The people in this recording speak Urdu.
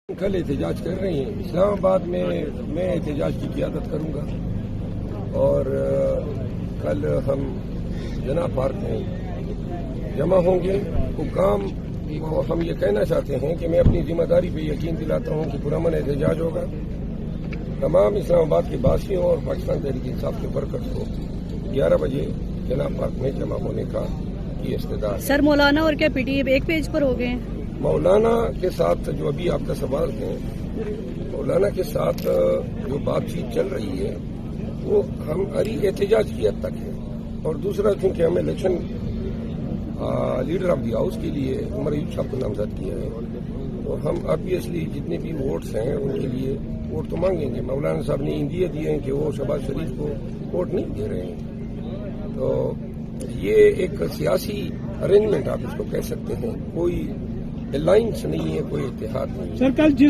کل احتجاج کر رہی ہیں اسلام آباد میں احتجاج کی قیادت کروں گا اور کل ہم جناح پارک میں جمع ہوں گے. حکام کو ہم یہ کہنا چاہتے ہیں کہ میں اپنی ذمہ داری پہ یقین دلاتا ہوں کہ پرامن احتجاج ہوگا. تمام اسلام آباد کے باسیوں اور پاکستان تحریک انصاف کے برکت کو 11 بجے جناح پارک میں جمع ہونے کا یہ استعداد. سر مولانا اور کیا پی ٹی اے ایک پیج پر ہو گئے ہیں؟ مولانا کے ساتھ جو ابھی آپ کا سوال ہے، مولانا کے ساتھ جو بات چیت چل رہی ہے وہ ہماری احتجاج کی حد تک ہے. اور دوسرا چونکہ ہمیں election leader of the house کے لیے عمر ایوب صاحب کو نامزد کیا ہے اور ہم آبویسلی جتنے بھی ووٹس ہیں ان کے لیے ووٹ تو مانگیں گے. مولانا صاحب نے اندیے دیے ہیں کہ وہ شہباز شریف کو ووٹ نہیں دے رہے ہیں. تو یہ ایک سیاسی ارینجمنٹ آپ اس کو کہہ سکتے ہیں، کوئی الائنس نہیں ہے، کوئی اتحاد نہیں ہے.